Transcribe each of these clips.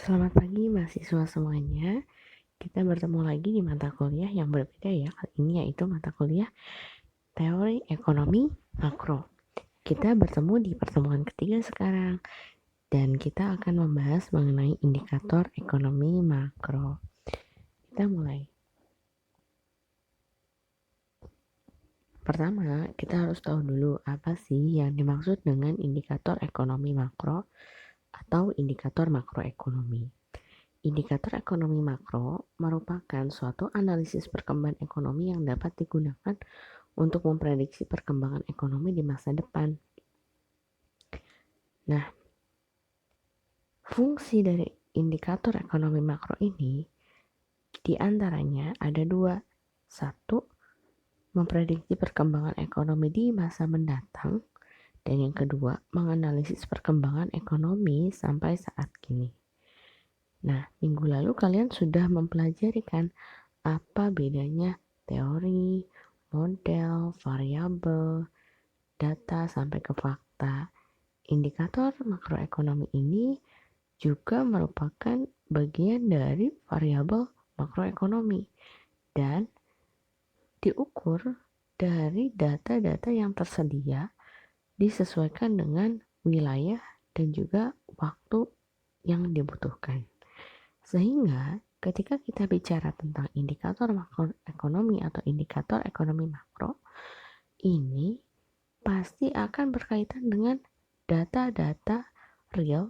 Selamat pagi mahasiswa semuanya. Kita bertemu lagi di mata kuliah yang berbeda ya kali ini, yaitu mata kuliah Teori Ekonomi Makro. Kita bertemu di pertemuan ketiga sekarang dan kita akan membahas mengenai indikator ekonomi makro. Kita mulai. Pertama, kita harus tahu dulu apa sih yang dimaksud dengan indikator ekonomi makro atau indikator makroekonomi. Indikator ekonomi makro merupakan suatu analisis perkembangan ekonomi yang dapat digunakan untuk memprediksi perkembangan ekonomi di masa depan. Nah, fungsi dari indikator ekonomi makro ini diantaranya ada dua. Satu, memprediksi perkembangan ekonomi di masa mendatang. Dan yang kedua, menganalisis perkembangan ekonomi sampai saat kini. Nah, minggu lalu kalian sudah mempelajari kan apa bedanya teori, model, variabel, data sampai ke fakta. Indikator makroekonomi ini juga merupakan bagian dari variabel makroekonomi dan diukur dari data-data yang tersedia disesuaikan dengan wilayah dan juga waktu yang dibutuhkan. Sehingga ketika kita bicara tentang indikator makroekonomi atau indikator ekonomi makro, ini pasti akan berkaitan dengan data-data real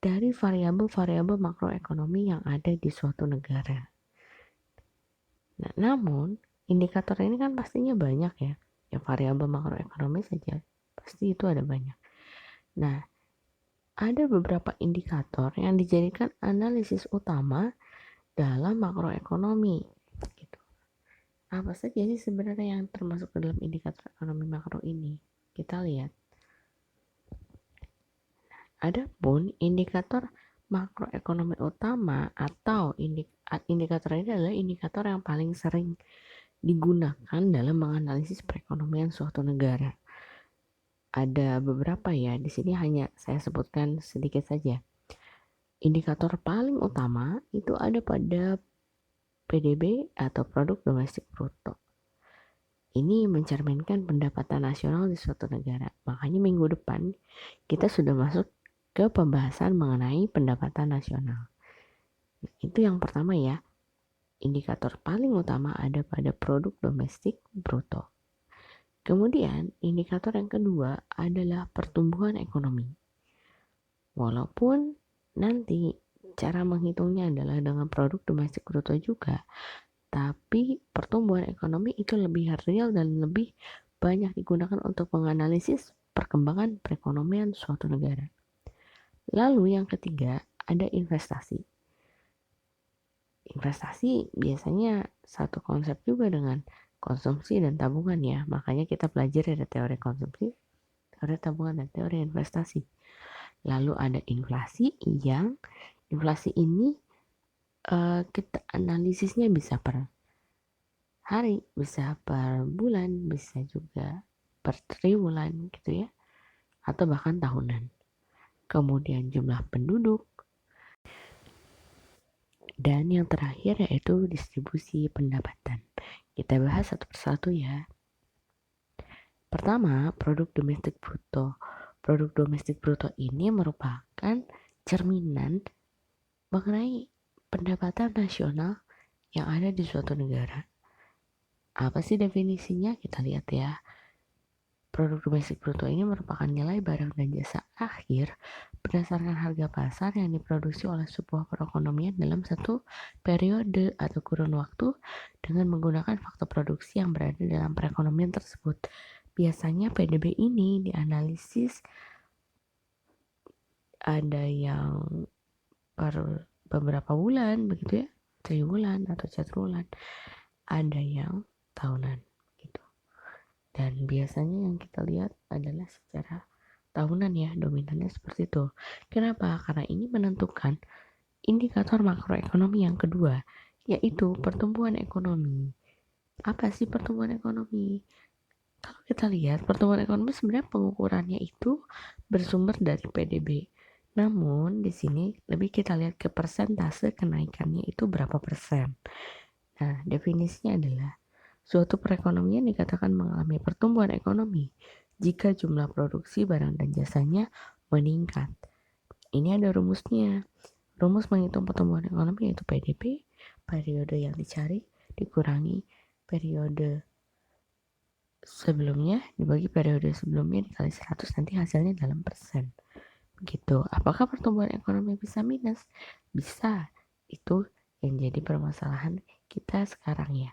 dari variabel-variabel makroekonomi yang ada di suatu negara. Nah, namun indikator ini kan pastinya banyak ya. Ya variabel makroekonomi saja pasti itu ada banyak. Nah, ada beberapa indikator yang dijadikan analisis utama dalam makroekonomi. Gitu. Apa saja sih sebenarnya yang termasuk ke dalam indikator ekonomi makro ini? Kita lihat. Adapun indikator makroekonomi utama atau indikator ini adalah indikator yang paling sering digunakan dalam menganalisis perekonomian suatu negara. Ada beberapa ya, di sini hanya saya sebutkan sedikit saja. Indikator paling utama itu ada pada PDB atau produk domestik bruto. Ini mencerminkan pendapatan nasional di suatu negara. Makanya minggu depan kita sudah masuk ke pembahasan mengenai pendapatan nasional. Itu yang pertama ya. Indikator paling utama ada pada produk domestik bruto. Kemudian indikator yang kedua adalah pertumbuhan ekonomi. Walaupun nanti cara menghitungnya adalah dengan produk domestik bruto juga, tapi pertumbuhan ekonomi itu lebih real dan lebih banyak digunakan untuk menganalisis perkembangan perekonomian suatu negara. Lalu yang ketiga ada investasi. Investasi biasanya satu konsep juga dengan konsumsi dan tabungan ya. Makanya kita belajar ada teori konsumsi, teori tabungan, dan teori investasi. Lalu ada inflasi ini kita analisisnya bisa per hari, bisa per bulan, bisa juga per triwulan gitu ya, atau bahkan tahunan. Kemudian jumlah penduduk, dan yang terakhir yaitu distribusi pendapatan. Kita bahas satu persatu ya. Pertama, produk domestik bruto. Produk domestik bruto ini merupakan cerminan mengenai pendapatan nasional yang ada di suatu negara. Apa sih definisinya? Kita lihat ya. Produk domestik bruto ini merupakan nilai barang dan jasa akhir berdasarkan harga pasar yang diproduksi oleh sebuah perekonomian dalam satu periode atau kurun waktu dengan menggunakan faktor produksi yang berada dalam perekonomian tersebut. Biasanya PDB ini dianalisis ada yang per beberapa bulan begitu ya, triwulan atau caturulan, ada yang tahunan gitu. Dan biasanya yang kita lihat adalah secara tahunan ya, dominannya seperti itu. Kenapa? Karena ini menentukan indikator makroekonomi yang kedua, yaitu pertumbuhan ekonomi. Apa sih pertumbuhan ekonomi? Kalau kita lihat pertumbuhan ekonomi sebenarnya pengukurannya itu bersumber dari PDB. Namun di sini lebih kita lihat ke persentase kenaikannya itu berapa persen. Nah, definisinya adalah suatu perekonomian dikatakan mengalami pertumbuhan ekonomi jika jumlah produksi barang dan jasanya meningkat. Ini ada rumusnya. Rumus menghitung pertumbuhan ekonomi yaitu PDB, periode yang dicari, dikurangi periode sebelumnya, dibagi periode sebelumnya dikali 100, nanti hasilnya dalam persen. Begitu. Apakah pertumbuhan ekonomi bisa minus? Bisa. Itu yang jadi permasalahan kita sekarang ya.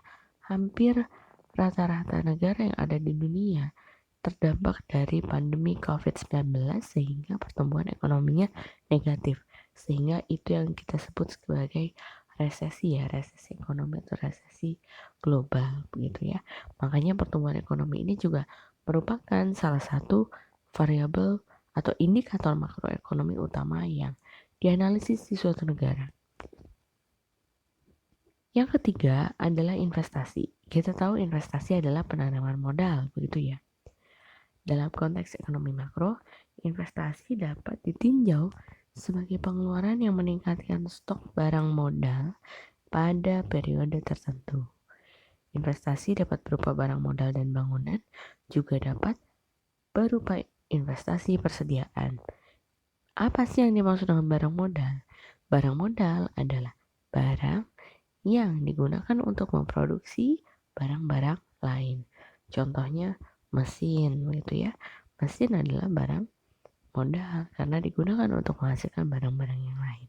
Hampir rata-rata negara yang ada di dunia terdampak dari pandemi COVID-19 sehingga pertumbuhan ekonominya negatif. Sehingga itu yang kita sebut sebagai resesi ya, resesi ekonomi atau resesi global begitu ya. Makanya pertumbuhan ekonomi ini juga merupakan salah satu variabel atau indikator makroekonomi utama yang dianalisis di suatu negara. Yang ketiga adalah investasi. Kita tahu investasi adalah penanaman modal, begitu ya. Dalam konteks ekonomi makro, investasi dapat ditinjau sebagai pengeluaran yang meningkatkan stok barang modal pada periode tertentu. Investasi dapat berupa barang modal dan bangunan, juga dapat berupa investasi persediaan. Apa sih yang dimaksud dengan barang modal? Barang modal adalah barang yang digunakan untuk memproduksi barang-barang lain. Contohnya mesin, begitu ya. Mesin adalah barang modal karena digunakan untuk menghasilkan barang-barang yang lain.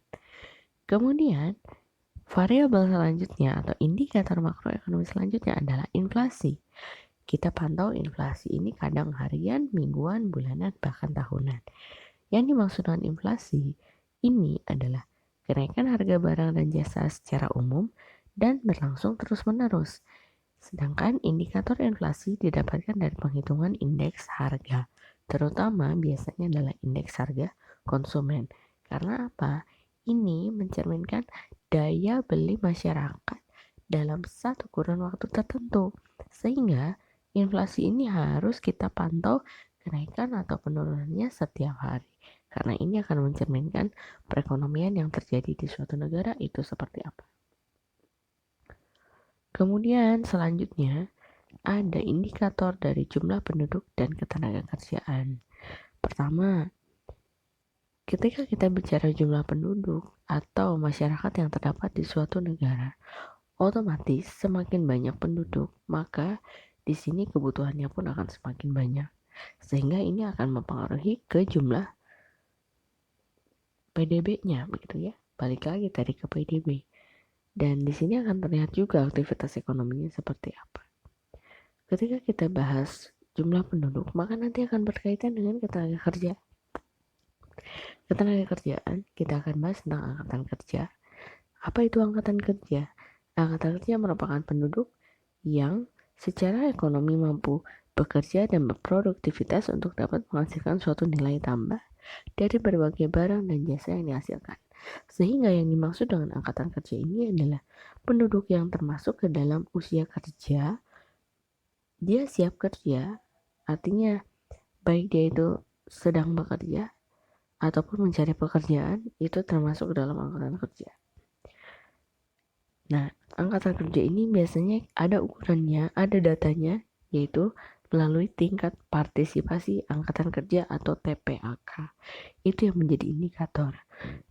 Kemudian, variabel selanjutnya atau indikator makroekonomi selanjutnya adalah inflasi. Kita pantau inflasi ini kadang harian, mingguan, bulanan, bahkan tahunan. Yang dimaksud dengan inflasi ini adalah kenaikan harga barang dan jasa secara umum dan berlangsung terus-menerus. Sedangkan indikator inflasi didapatkan dari penghitungan indeks harga, terutama biasanya adalah indeks harga konsumen. Karena apa? Ini mencerminkan daya beli masyarakat dalam satu kurun waktu tertentu. Sehingga inflasi ini harus kita pantau kenaikan atau penurunannya setiap hari. Karena ini akan mencerminkan perekonomian yang terjadi di suatu negara itu seperti apa. Kemudian selanjutnya ada indikator dari jumlah penduduk dan ketenagakerjaan. Pertama, ketika kita bicara jumlah penduduk atau masyarakat yang terdapat di suatu negara, otomatis semakin banyak penduduk, maka di sini kebutuhannya pun akan semakin banyak. Sehingga ini akan mempengaruhi ke jumlah PDB-nya begitu ya. Balik lagi tadi ke PDB. Dan di sini akan terlihat juga aktivitas ekonominya seperti apa. Ketika kita bahas jumlah penduduk, maka nanti akan berkaitan dengan ketenaga kerja. Ketenaga kerjaan, kita akan bahas tentang angkatan kerja. Apa itu angkatan kerja? Angkatan kerja merupakan penduduk yang secara ekonomi mampu bekerja dan berproduktivitas untuk dapat menghasilkan suatu nilai tambah dari berbagai barang dan jasa yang dihasilkan. Sehingga yang dimaksud dengan angkatan kerja ini adalah penduduk yang termasuk ke dalam usia kerja, dia siap kerja, artinya baik dia itu sedang bekerja ataupun mencari pekerjaan, itu termasuk dalam angkatan kerja. Nah, angkatan kerja ini biasanya ada ukurannya, ada datanya, yaitu melalui tingkat partisipasi angkatan kerja atau TPAK. Itu yang menjadi indikator.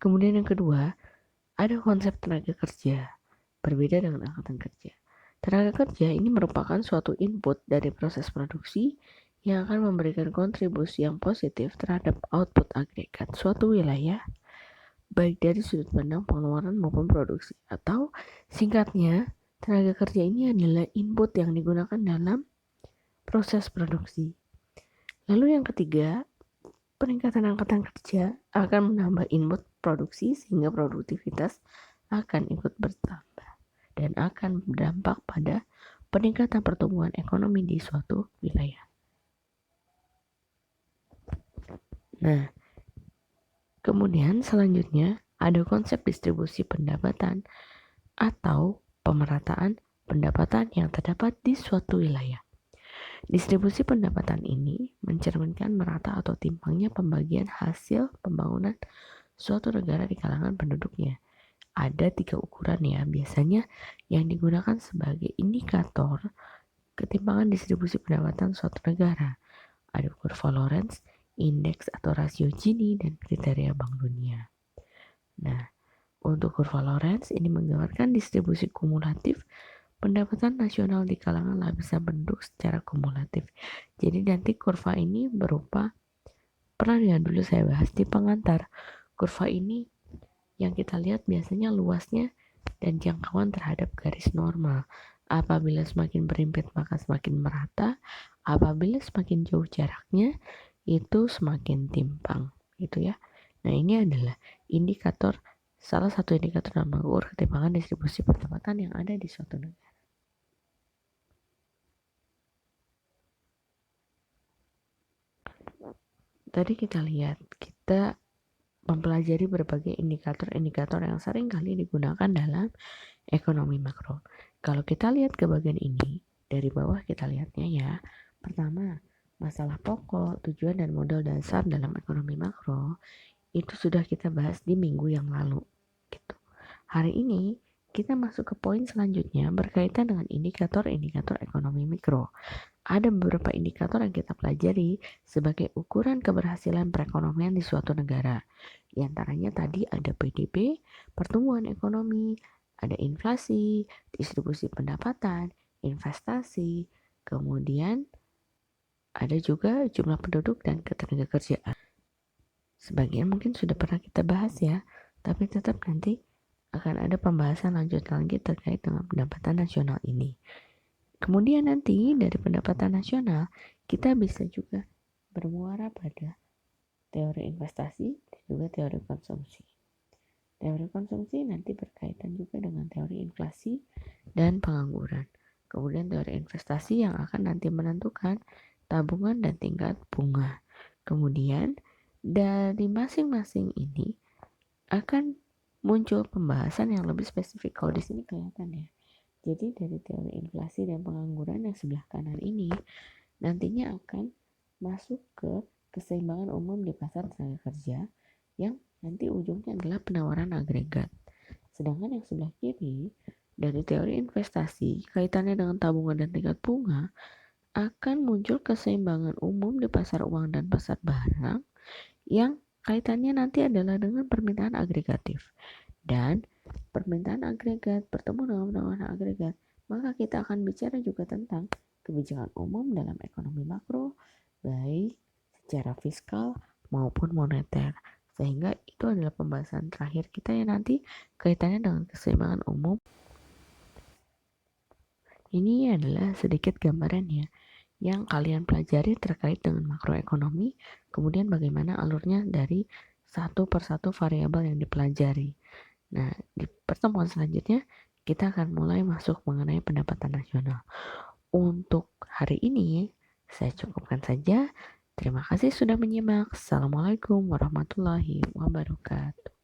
Kemudian yang kedua, ada konsep tenaga kerja, berbeda dengan angkatan kerja. Tenaga kerja ini merupakan suatu input dari proses produksi yang akan memberikan kontribusi yang positif terhadap output agregat suatu wilayah, baik dari sudut pandang pengeluaran maupun produksi. Atau singkatnya, tenaga kerja ini adalah input yang digunakan dalam proses produksi. Lalu yang ketiga, peningkatan angkatan kerja akan menambah input produksi sehingga produktivitas akan ikut bertambah dan akan berdampak pada peningkatan pertumbuhan ekonomi di suatu wilayah. Nah, kemudian selanjutnya ada konsep distribusi pendapatan atau pemerataan pendapatan yang terdapat di suatu wilayah. Distribusi pendapatan ini mencerminkan merata atau timpangnya pembagian hasil pembangunan suatu negara di kalangan penduduknya. Ada 3 ukuran ya, biasanya yang digunakan sebagai indikator ketimpangan distribusi pendapatan suatu negara. Ada kurva Lorenz, indeks atau rasio Gini, dan kriteria Bank Dunia. Nah, untuk kurva Lorenz ini menggambarkan distribusi kumulatif pendapatan nasional di kalangan lapisan penduduk secara kumulatif. Jadi nanti kurva ini berupa, pernah ya dulu saya bahas di pengantar, kurva ini yang kita lihat biasanya luasnya dan jangkauan terhadap garis normal. Apabila semakin berimpit maka semakin merata, apabila semakin jauh jaraknya itu semakin timpang, gitu ya. Nah, ini adalah indikator, salah satu indikator dalam mengukur ketimpangan distribusi pendapatan yang ada di suatu negara. Tadi kita lihat, kita mempelajari berbagai indikator-indikator yang sering kali digunakan dalam ekonomi makro. Kalau kita lihat ke bagian ini, dari bawah kita lihatnya ya. Pertama, masalah pokok, tujuan dan modal dasar dalam ekonomi makro itu sudah kita bahas di minggu yang lalu. Gitu. Hari ini kita masuk ke poin selanjutnya berkaitan dengan indikator-indikator ekonomi mikro. Ada beberapa indikator yang kita pelajari sebagai ukuran keberhasilan perekonomian di suatu negara. Di antaranya tadi ada PDB, pertumbuhan ekonomi, ada inflasi, distribusi pendapatan, investasi, kemudian ada juga jumlah penduduk dan ketenagakerjaan. Sebagian mungkin sudah pernah kita bahas ya, tapi tetap nanti akan ada pembahasan lanjut lagi terkait dengan pendapatan nasional ini. Kemudian nanti dari pendapatan nasional kita bisa juga bermuara pada teori investasi dan juga teori konsumsi. Teori konsumsi nanti berkaitan juga dengan teori inflasi dan pengangguran. Kemudian teori investasi yang akan nanti menentukan tabungan dan tingkat bunga. Kemudian dari masing-masing ini akan muncul pembahasan yang lebih spesifik. Kalau di sini kelihatan ya. Jadi dari teori inflasi dan pengangguran yang sebelah kanan ini nantinya akan masuk ke keseimbangan umum di pasar tenaga kerja yang nanti ujungnya adalah penawaran agregat. Sedangkan yang sebelah kiri dari teori investasi kaitannya dengan tabungan dan tingkat bunga akan muncul keseimbangan umum di pasar uang dan pasar barang yang kaitannya nanti adalah dengan permintaan agregatif. Dan permintaan agregat bertemu dengan penawaran agregat, maka kita akan bicara juga tentang kebijakan umum dalam ekonomi makro, baik secara fiskal maupun moneter. Sehingga itu adalah pembahasan terakhir kita yang nanti kaitannya dengan keseimbangan umum. Ini adalah sedikit gambarannya yang kalian pelajari terkait dengan makroekonomi, kemudian bagaimana alurnya dari satu persatu variabel yang dipelajari. Nah, di pertemuan selanjutnya kita akan mulai masuk mengenai pendapatan nasional. Untuk hari ini saya cukupkan saja. Terima kasih sudah menyimak. Assalamualaikum warahmatullahi wabarakatuh.